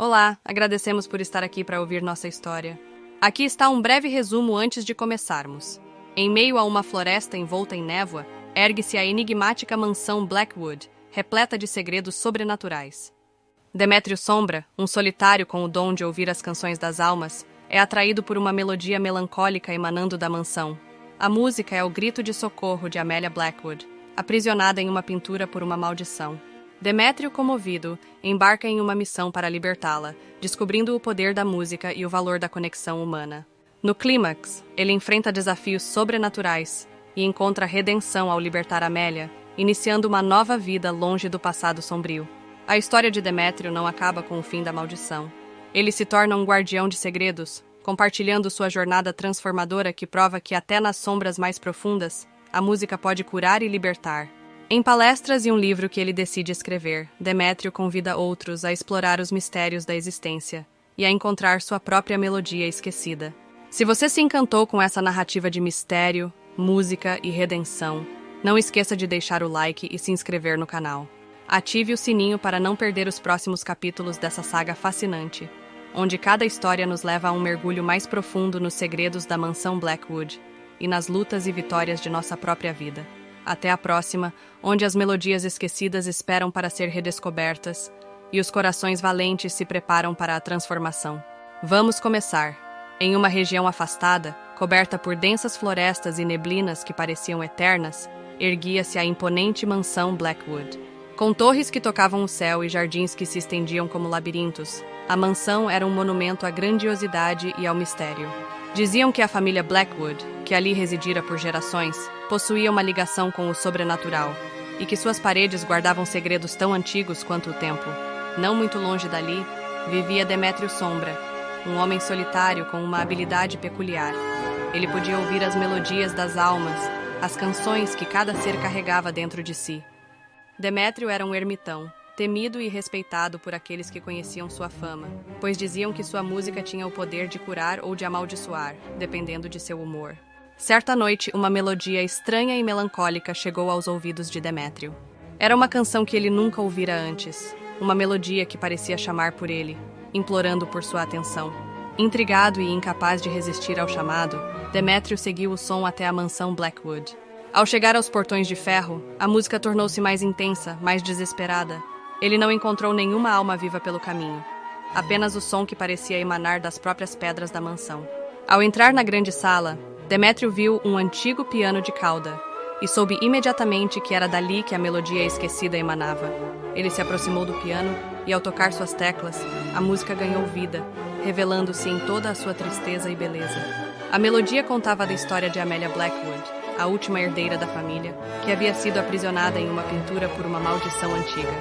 Olá, agradecemos por estar aqui para ouvir nossa história. Aqui está um breve resumo antes de começarmos. Em meio a uma floresta envolta em névoa, ergue-se a enigmática mansão Blackwood, repleta de segredos sobrenaturais. Demétrio Sombra, um solitário com o dom de ouvir as canções das almas, é atraído por uma melodia melancólica emanando da mansão. A música é o grito de socorro de Amélia Blackwood, aprisionada em uma pintura por uma maldição. Demétrio, comovido, embarca em uma missão para libertá-la, descobrindo o poder da música e o valor da conexão humana. No clímax, ele enfrenta desafios sobrenaturais e encontra redenção ao libertar Amélia, iniciando uma nova vida longe do passado sombrio. A história de Demétrio não acaba com o fim da maldição. Ele se torna um guardião de segredos, compartilhando sua jornada transformadora que prova que até nas sombras mais profundas, a música pode curar e libertar. Em palestras e um livro que ele decide escrever, Demétrio convida outros a explorar os mistérios da existência e a encontrar sua própria melodia esquecida. Se você se encantou com essa narrativa de mistério, música e redenção, não esqueça de deixar o like e se inscrever no canal. Ative o sininho para não perder os próximos capítulos dessa saga fascinante, onde cada história nos leva a um mergulho mais profundo nos segredos da mansão Blackwood e nas lutas e vitórias de nossa própria vida. Até a próxima, onde as melodias esquecidas esperam para ser redescobertas e os corações valentes se preparam para a transformação. Vamos começar. Em uma região afastada, coberta por densas florestas e neblinas que pareciam eternas, erguia-se a imponente mansão Blackwood. Com torres que tocavam o céu e jardins que se estendiam como labirintos, a mansão era um monumento à grandiosidade e ao mistério. Diziam que a família Blackwood, que ali residira por gerações, possuía uma ligação com o sobrenatural, e que suas paredes guardavam segredos tão antigos quanto o tempo. Não muito longe dali, vivia Demétrio Sombra, um homem solitário com uma habilidade peculiar. Ele podia ouvir as melodias das almas, as canções que cada ser carregava dentro de si. Demétrio era um ermitão, temido e respeitado por aqueles que conheciam sua fama, pois diziam que sua música tinha o poder de curar ou de amaldiçoar, dependendo de seu humor. Certa noite, uma melodia estranha e melancólica chegou aos ouvidos de Demétrio. Era uma canção que ele nunca ouvira antes, uma melodia que parecia chamar por ele, implorando por sua atenção. Intrigado e incapaz de resistir ao chamado, Demétrio seguiu o som até a mansão Blackwood. Ao chegar aos portões de ferro, a música tornou-se mais intensa, mais desesperada. Ele não encontrou nenhuma alma viva pelo caminho, apenas o som que parecia emanar das próprias pedras da mansão. Ao entrar na grande sala, Demétrio viu um antigo piano de cauda e soube imediatamente que era dali que a melodia esquecida emanava. Ele se aproximou do piano e, ao tocar suas teclas, a música ganhou vida, revelando-se em toda a sua tristeza e beleza. A melodia contava da história de Amélia Blackwood, a última herdeira da família, que havia sido aprisionada em uma pintura por uma maldição antiga.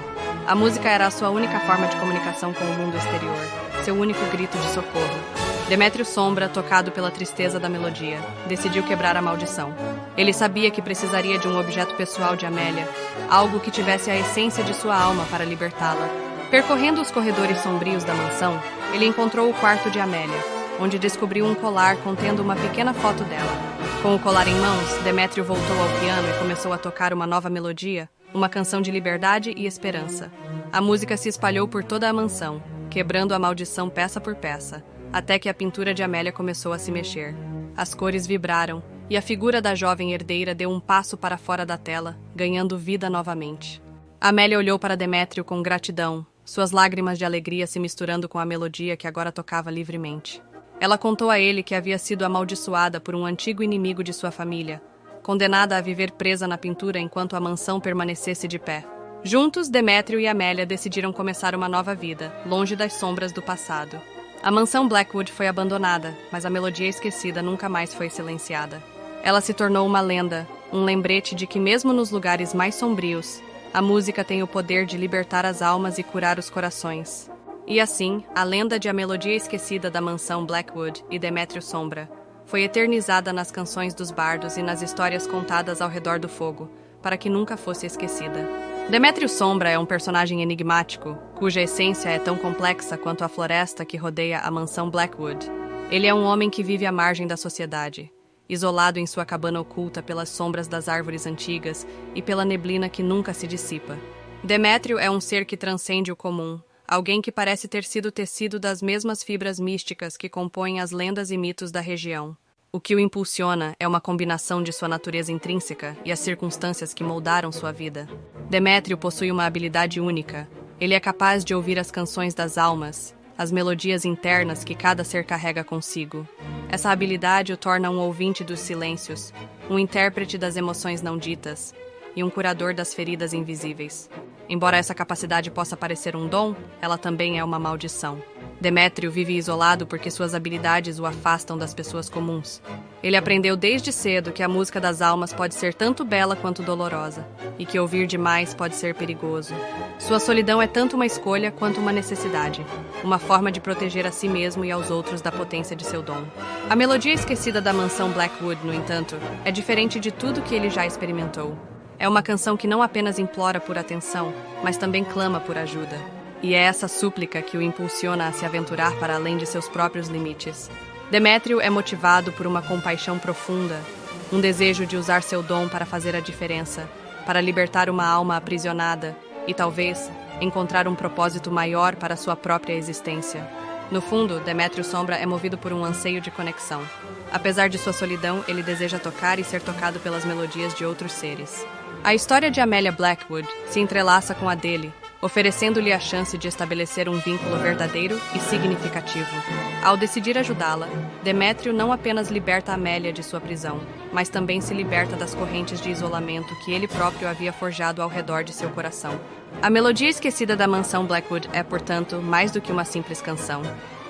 A música era a sua única forma de comunicação com o mundo exterior, seu único grito de socorro. Demétrio Sombra, tocado pela tristeza da melodia, decidiu quebrar a maldição. Ele sabia que precisaria de um objeto pessoal de Amélia, algo que tivesse a essência de sua alma para libertá-la. Percorrendo os corredores sombrios da mansão, ele encontrou o quarto de Amélia, onde descobriu um colar contendo uma pequena foto dela. Com o colar em mãos, Demétrio voltou ao piano e começou a tocar uma nova melodia, uma canção de liberdade e esperança. A música se espalhou por toda a mansão, quebrando a maldição peça por peça, até que a pintura de Amélia começou a se mexer. As cores vibraram, e a figura da jovem herdeira deu um passo para fora da tela, ganhando vida novamente. Amélia olhou para Demétrio com gratidão, suas lágrimas de alegria se misturando com a melodia que agora tocava livremente. Ela contou a ele que havia sido amaldiçoada por um antigo inimigo de sua família, condenada a viver presa na pintura enquanto a mansão permanecesse de pé. Juntos, Demétrio e Amélia decidiram começar uma nova vida, longe das sombras do passado. A mansão Blackwood foi abandonada, mas a melodia esquecida nunca mais foi silenciada. Ela se tornou uma lenda, um lembrete de que mesmo nos lugares mais sombrios, a música tem o poder de libertar as almas e curar os corações. E assim, a lenda de A Melodia Esquecida da Mansão Blackwood e Demétrio Sombra foi eternizada nas canções dos bardos e nas histórias contadas ao redor do fogo, para que nunca fosse esquecida. Demétrio Sombra é um personagem enigmático, cuja essência é tão complexa quanto a floresta que rodeia a Mansão Blackwood. Ele é um homem que vive à margem da sociedade, isolado em sua cabana oculta pelas sombras das árvores antigas e pela neblina que nunca se dissipa. Demétrio é um ser que transcende o comum, alguém que parece ter sido tecido das mesmas fibras místicas que compõem as lendas e mitos da região. O que o impulsiona é uma combinação de sua natureza intrínseca e as circunstâncias que moldaram sua vida. Demétrio possui uma habilidade única. Ele é capaz de ouvir as canções das almas, as melodias internas que cada ser carrega consigo. Essa habilidade o torna um ouvinte dos silêncios, um intérprete das emoções não ditas e um curador das feridas invisíveis. Embora essa capacidade possa parecer um dom, ela também é uma maldição. Demétrio vive isolado porque suas habilidades o afastam das pessoas comuns. Ele aprendeu desde cedo que a música das almas pode ser tanto bela quanto dolorosa, e que ouvir demais pode ser perigoso. Sua solidão é tanto uma escolha quanto uma necessidade, uma forma de proteger a si mesmo e aos outros da potência de seu dom. A melodia esquecida da mansão Blackwood, no entanto, é diferente de tudo que ele já experimentou. É uma canção que não apenas implora por atenção, mas também clama por ajuda. E é essa súplica que o impulsiona a se aventurar para além de seus próprios limites. Demétrio é motivado por uma compaixão profunda, um desejo de usar seu dom para fazer a diferença, para libertar uma alma aprisionada e, talvez, encontrar um propósito maior para sua própria existência. No fundo, Demétrio Sombra é movido por um anseio de conexão. Apesar de sua solidão, ele deseja tocar e ser tocado pelas melodias de outros seres. A história de Amélia Blackwood se entrelaça com a dele, oferecendo-lhe a chance de estabelecer um vínculo verdadeiro e significativo. Ao decidir ajudá-la, Demétrio não apenas liberta Amélia de sua prisão, mas também se liberta das correntes de isolamento que ele próprio havia forjado ao redor de seu coração. A melodia esquecida da mansão Blackwood é, portanto, mais do que uma simples canção.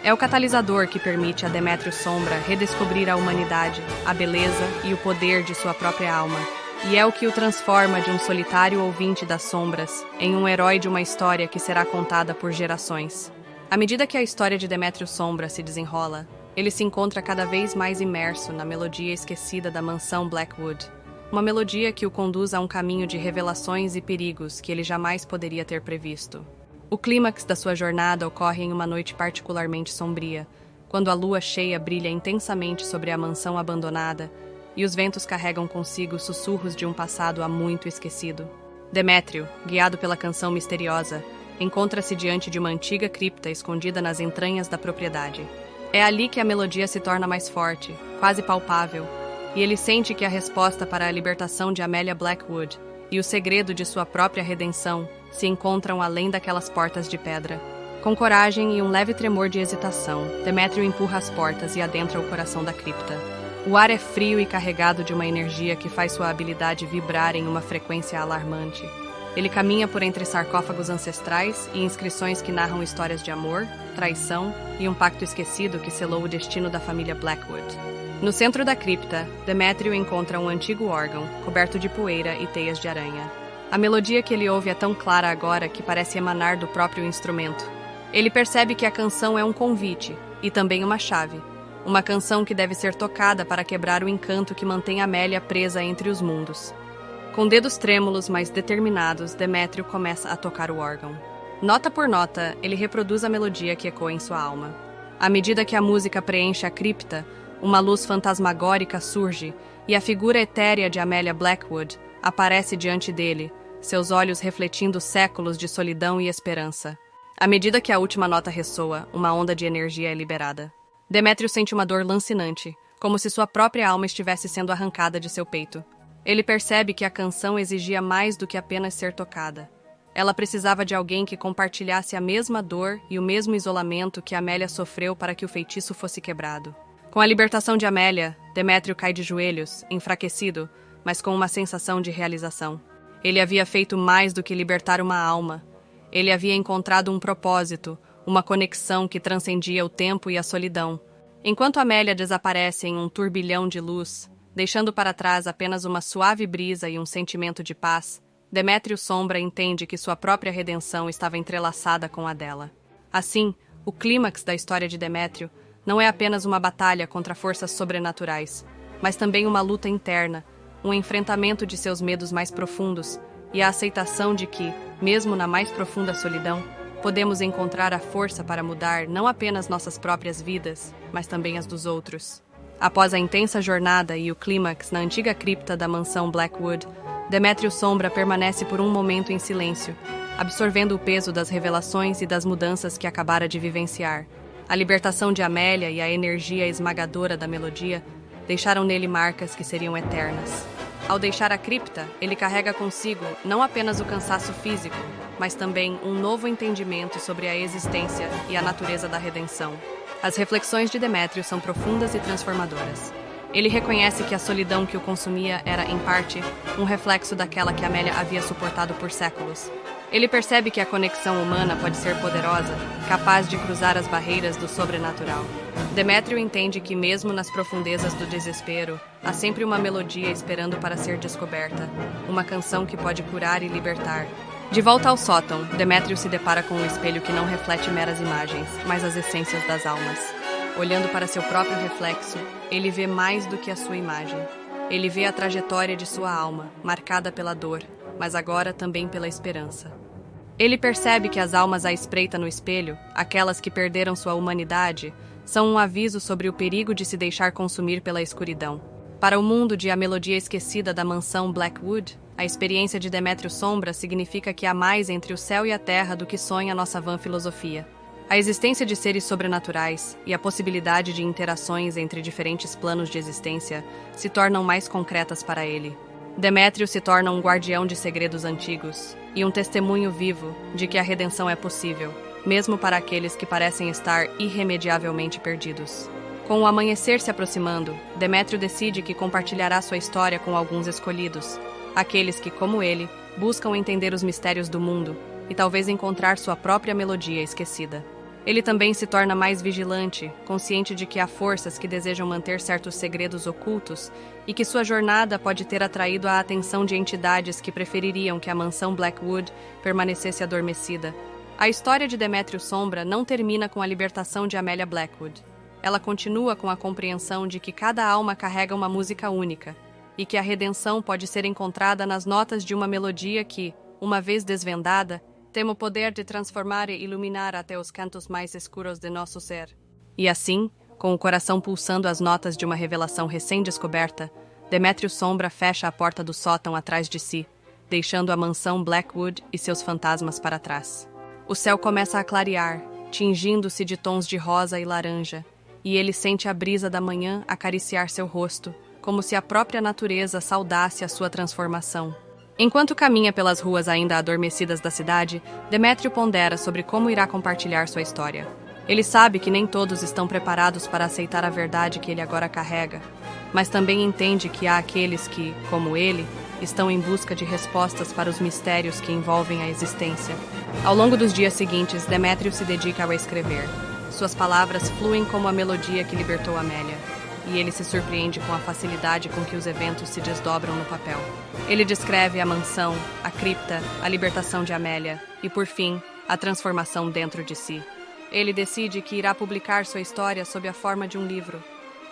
É o catalisador que permite a Demétrio Sombra redescobrir a humanidade, a beleza e o poder de sua própria alma. E é o que o transforma de um solitário ouvinte das sombras em um herói de uma história que será contada por gerações. À medida que a história de Demétrio Sombra se desenrola, ele se encontra cada vez mais imerso na melodia esquecida da mansão Blackwood, uma melodia que o conduz a um caminho de revelações e perigos que ele jamais poderia ter previsto. O clímax da sua jornada ocorre em uma noite particularmente sombria, quando a lua cheia brilha intensamente sobre a mansão abandonada e os ventos carregam consigo sussurros de um passado há muito esquecido. Demétrio, guiado pela canção misteriosa, encontra-se diante de uma antiga cripta escondida nas entranhas da propriedade. É ali que a melodia se torna mais forte, quase palpável, e ele sente que a resposta para a libertação de Amélia Blackwood e o segredo de sua própria redenção se encontram além daquelas portas de pedra. Com coragem e um leve tremor de hesitação, Demétrio empurra as portas e adentra o coração da cripta. O ar é frio e carregado de uma energia que faz sua habilidade vibrar em uma frequência alarmante. Ele caminha por entre sarcófagos ancestrais e inscrições que narram histórias de amor, traição e um pacto esquecido que selou o destino da família Blackwood. No centro da cripta, Demétrio encontra um antigo órgão, coberto de poeira e teias de aranha. A melodia que ele ouve é tão clara agora que parece emanar do próprio instrumento. Ele percebe que a canção é um convite e também uma chave. Uma canção que deve ser tocada para quebrar o encanto que mantém Amélia presa entre os mundos. Com dedos trêmulos, mas determinados, Demétrio começa a tocar o órgão. Nota por nota, ele reproduz a melodia que ecoa em sua alma. À medida que a música preenche a cripta, uma luz fantasmagórica surge e a figura etérea de Amélia Blackwood aparece diante dele, seus olhos refletindo séculos de solidão e esperança. À medida que a última nota ressoa, uma onda de energia é liberada. Demétrio sente uma dor lancinante, como se sua própria alma estivesse sendo arrancada de seu peito. Ele percebe que a canção exigia mais do que apenas ser tocada. Ela precisava de alguém que compartilhasse a mesma dor e o mesmo isolamento que Amélia sofreu para que o feitiço fosse quebrado. Com a libertação de Amélia, Demétrio cai de joelhos, enfraquecido, mas com uma sensação de realização. Ele havia feito mais do que libertar uma alma. Ele havia encontrado um propósito, uma conexão que transcendia o tempo e a solidão. Enquanto Amélia desaparece em um turbilhão de luz, deixando para trás apenas uma suave brisa e um sentimento de paz, Demétrio Sombra entende que sua própria redenção estava entrelaçada com a dela. Assim, o clímax da história de Demétrio não é apenas uma batalha contra forças sobrenaturais, mas também uma luta interna, um enfrentamento de seus medos mais profundos e a aceitação de que, mesmo na mais profunda solidão, podemos encontrar a força para mudar não apenas nossas próprias vidas, mas também as dos outros. Após a intensa jornada e o clímax na antiga cripta da mansão Blackwood, Demétrio Sombra permanece por um momento em silêncio, absorvendo o peso das revelações e das mudanças que acabara de vivenciar. A libertação de Amélia e a energia esmagadora da melodia deixaram nele marcas que seriam eternas. Ao deixar a cripta, ele carrega consigo não apenas o cansaço físico, mas também um novo entendimento sobre a existência e a natureza da redenção. As reflexões de Demétrio são profundas e transformadoras. Ele reconhece que a solidão que o consumia era, em parte, um reflexo daquela que Amélia havia suportado por séculos. Ele percebe que a conexão humana pode ser poderosa, capaz de cruzar as barreiras do sobrenatural. Demétrio entende que, mesmo nas profundezas do desespero, há sempre uma melodia esperando para ser descoberta, uma canção que pode curar e libertar. De volta ao sótão, Demétrio se depara com um espelho que não reflete meras imagens, mas as essências das almas. Olhando para seu próprio reflexo, ele vê mais do que a sua imagem. Ele vê a trajetória de sua alma, marcada pela dor, mas agora também pela esperança. Ele percebe que as almas à espreita no espelho, aquelas que perderam sua humanidade, são um aviso sobre o perigo de se deixar consumir pela escuridão. Para o mundo de A Melodia Esquecida da Mansão Blackwood, a experiência de Demétrio Sombra significa que há mais entre o céu e a terra do que sonha nossa vã filosofia. A existência de seres sobrenaturais e a possibilidade de interações entre diferentes planos de existência se tornam mais concretas para ele. Demétrio se torna um guardião de segredos antigos e um testemunho vivo de que a redenção é possível, mesmo para aqueles que parecem estar irremediavelmente perdidos. Com o amanhecer se aproximando, Demétrio decide que compartilhará sua história com alguns escolhidos, aqueles que, como ele, buscam entender os mistérios do mundo e talvez encontrar sua própria melodia esquecida. Ele também se torna mais vigilante, consciente de que há forças que desejam manter certos segredos ocultos e que sua jornada pode ter atraído a atenção de entidades que prefeririam que a mansão Blackwood permanecesse adormecida. A história de Demétrio Sombra não termina com a libertação de Amélia Blackwood. Ela continua com a compreensão de que cada alma carrega uma música única e que a redenção pode ser encontrada nas notas de uma melodia que, uma vez desvendada, tem o poder de transformar e iluminar até os cantos mais escuros de nosso ser. E assim, com o coração pulsando as notas de uma revelação recém-descoberta, Demétrio Sombra fecha a porta do sótão atrás de si, deixando a mansão Blackwood e seus fantasmas para trás. O céu começa a clarear, tingindo-se de tons de rosa e laranja, e ele sente a brisa da manhã acariciar seu rosto, como se a própria natureza saudasse a sua transformação. Enquanto caminha pelas ruas ainda adormecidas da cidade, Demétrio pondera sobre como irá compartilhar sua história. Ele sabe que nem todos estão preparados para aceitar a verdade que ele agora carrega, mas também entende que há aqueles que, como ele, estão em busca de respostas para os mistérios que envolvem a existência. Ao longo dos dias seguintes, Demétrio se dedica ao escrever. Suas palavras fluem como a melodia que libertou Amélia, e ele se surpreende com a facilidade com que os eventos se desdobram no papel. Ele descreve a mansão, a cripta, a libertação de Amélia e, por fim, a transformação dentro de si. Ele decide que irá publicar sua história sob a forma de um livro,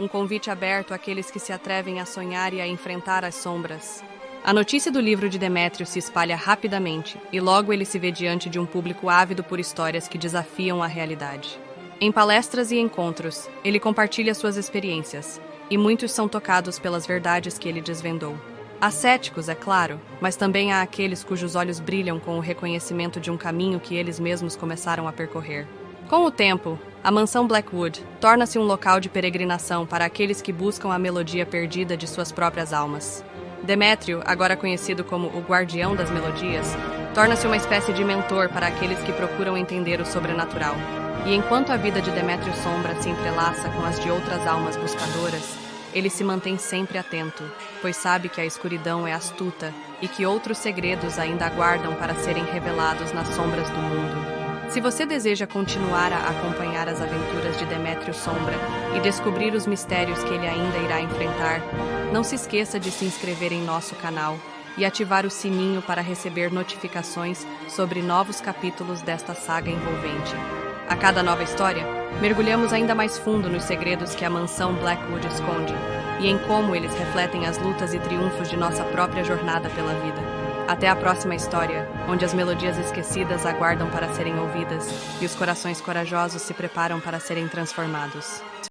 um convite aberto àqueles que se atrevem a sonhar e a enfrentar as sombras. A notícia do livro de Demétrio se espalha rapidamente e logo ele se vê diante de um público ávido por histórias que desafiam a realidade. Em palestras e encontros, ele compartilha suas experiências, e muitos são tocados pelas verdades que ele desvendou. Há céticos, é claro, mas também há aqueles cujos olhos brilham com o reconhecimento de um caminho que eles mesmos começaram a percorrer. Com o tempo, a mansão Blackwood torna-se um local de peregrinação para aqueles que buscam a melodia perdida de suas próprias almas. Demétrio, agora conhecido como o Guardião das Melodias, torna-se uma espécie de mentor para aqueles que procuram entender o sobrenatural. E enquanto a vida de Demétrio Sombra se entrelaça com as de outras almas buscadoras, ele se mantém sempre atento, pois sabe que a escuridão é astuta e que outros segredos ainda aguardam para serem revelados nas sombras do mundo. Se você deseja continuar a acompanhar as aventuras de Demétrio Sombra e descobrir os mistérios que ele ainda irá enfrentar, não se esqueça de se inscrever em nosso canal e ativar o sininho para receber notificações sobre novos capítulos desta saga envolvente. A cada nova história, mergulhamos ainda mais fundo nos segredos que a mansão Blackwood esconde e em como eles refletem as lutas e triunfos de nossa própria jornada pela vida. Até a próxima história, onde as melodias esquecidas aguardam para serem ouvidas e os corações corajosos se preparam para serem transformados.